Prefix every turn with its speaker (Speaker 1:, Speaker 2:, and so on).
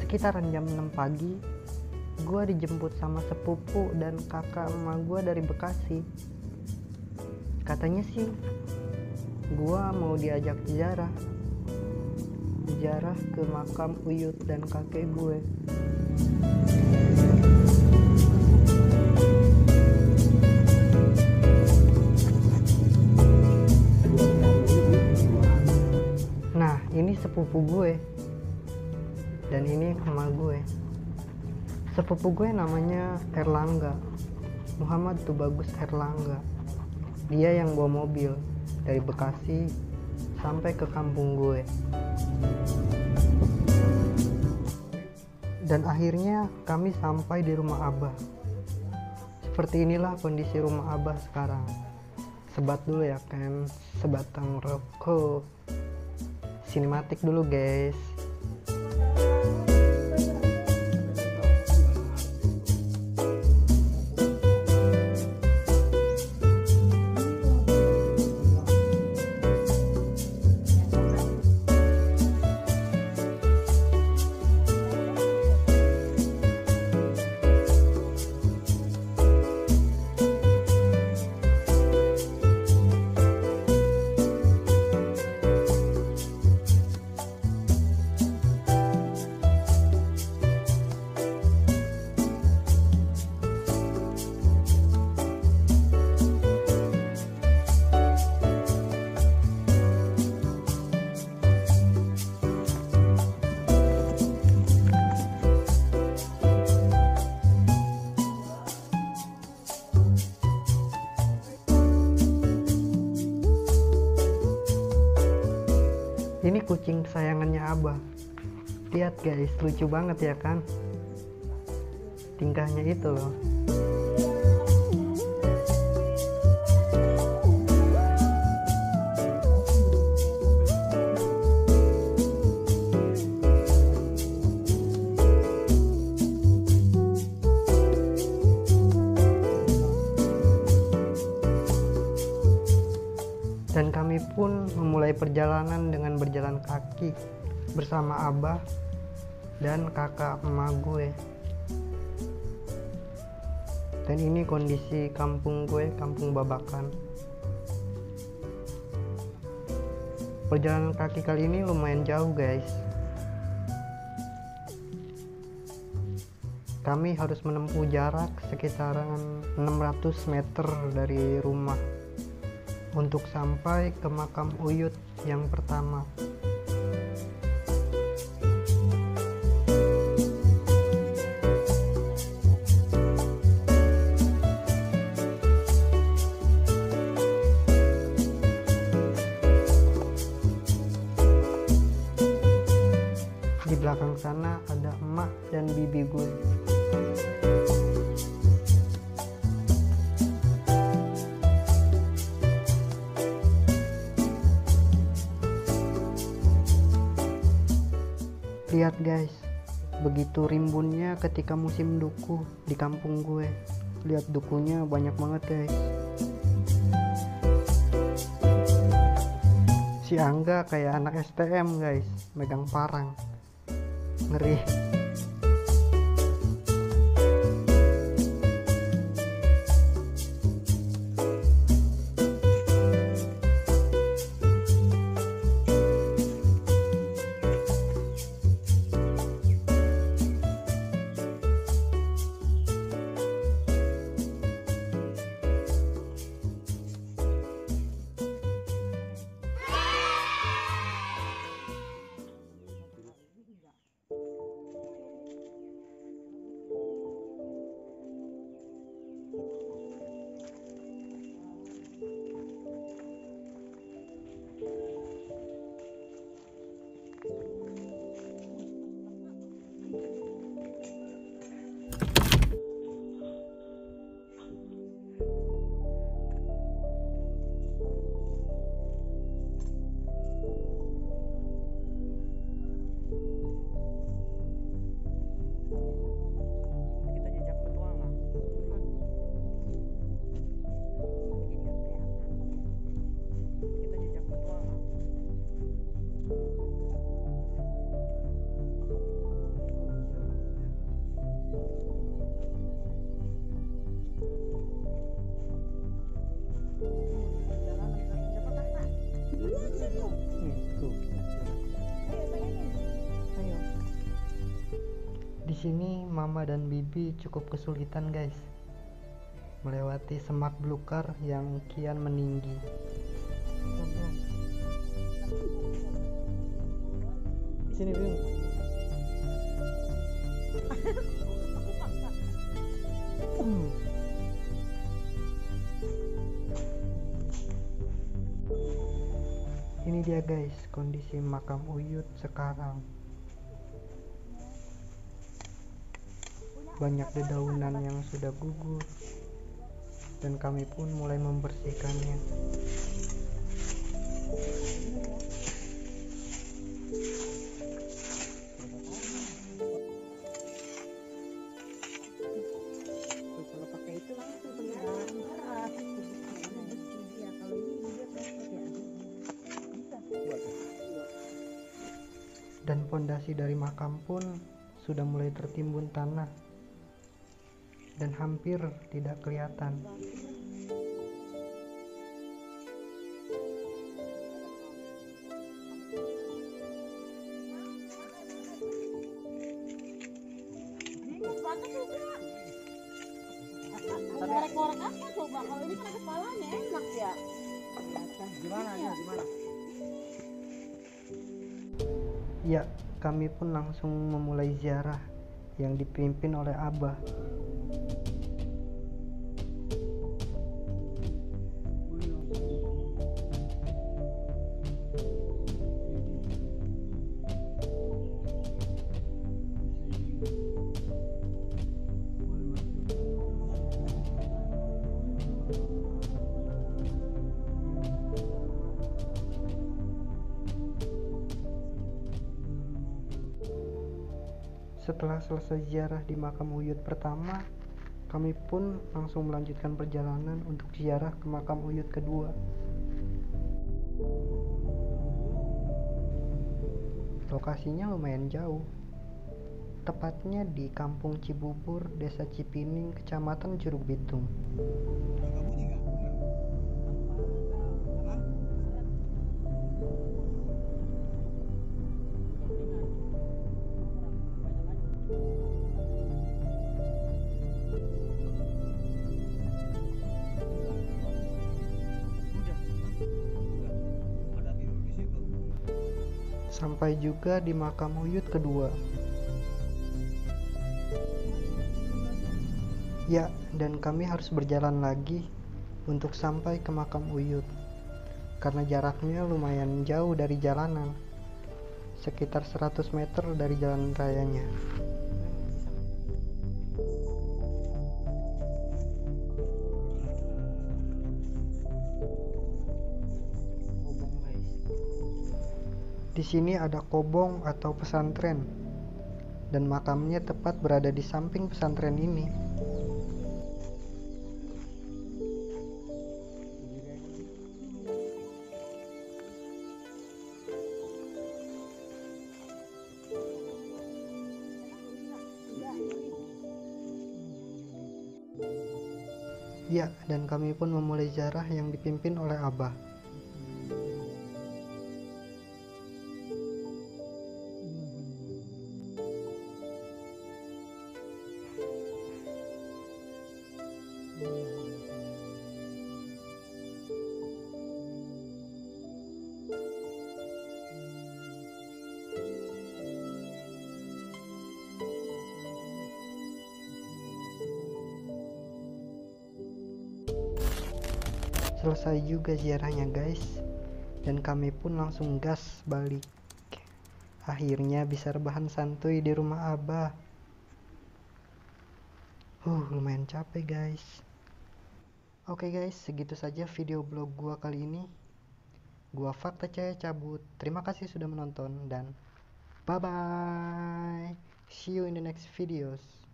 Speaker 1: Sekitaran jam 6 pagi, gue dijemput sama sepupu dan kakak emak gue dari Bekasi. Katanya sih, gue mau diajak ziarah ke makam Uyut dan kakek gue. Nah, ini sepupu gue dan ini emak gue. Sepupu gue namanya Erlangga, Muhammad Tubagus Erlangga. Dia yang bawa mobil dari Bekasi sampai ke kampung gue. Dan akhirnya kami sampai di rumah Abah. Seperti inilah kondisi rumah Abah sekarang. Sebat dulu ya kan, sebatang rokok. Sinematik dulu guys. Ini kucing kesayangannya Abah. Lihat guys, lucu banget ya kan? Tingkahnya itu loh. Dan kami pun memulai perjalanan dengan berjalan kaki bersama Abah dan kakak emak gue. Dan ini kondisi kampung gue, kampung Babakan. Perjalanan kaki kali ini lumayan jauh guys. Kami harus menempuh jarak sekitaran 600 meter dari rumah untuk sampai ke makam Uyut yang pertama. Di belakang sana ada emak dan bibi gue. Lihat guys, begitu rimbunnya ketika musim duku di kampung gue. Lihat dukunya banyak banget guys. Si Angga kayak anak STM guys, megang parang. Ngeri. Tuh. Ayo. Di sini Mama dan Bibi cukup kesulitan guys, melewati semak belukar yang kian meninggi. Di sini Bim. Ini dia guys kondisi makam Uyut sekarang. Banyak dedaunan yang sudah gugur dan kami pun mulai membersihkannya.
Speaker 2: Kalau pakai itu langsung berat.
Speaker 1: Dan pondasi dari makam pun sudah mulai tertimbun tanah dan hampir tidak kelihatan.
Speaker 2: Korek-korek apa coba? Kalau ini kan kepalanya enak ya. Gimana?
Speaker 1: Ya, kami pun langsung memulai ziarah yang dipimpin oleh Abah. Setelah selesai ziarah di makam Uyut pertama, kami pun langsung melanjutkan perjalanan untuk ziarah ke makam Uyut kedua. Lokasinya lumayan jauh, tepatnya di Kampung Cibubur, Desa Cipining, Kecamatan Curug Bitung. Sampai juga di makam Uyut kedua. Ya, dan kami harus berjalan lagi untuk sampai ke makam Uyut karena jaraknya lumayan jauh dari jalanan, sekitar 100 meter dari jalan rayanya. Di sini ada kobong atau pesantren, dan makamnya tepat berada di samping pesantren ini. Ya, dan kami pun memulai ziarah yang dipimpin oleh Abah. Selesai juga ziarahnya guys, dan kami pun langsung gas balik. Akhirnya bisa rebahan santuy di rumah Abah. Lumayan capek guys. Oke guys, segitu saja video blog gua kali ini. Gua Fakta Cahaya cabut. Terima kasih sudah menonton dan bye bye. See you in the next videos.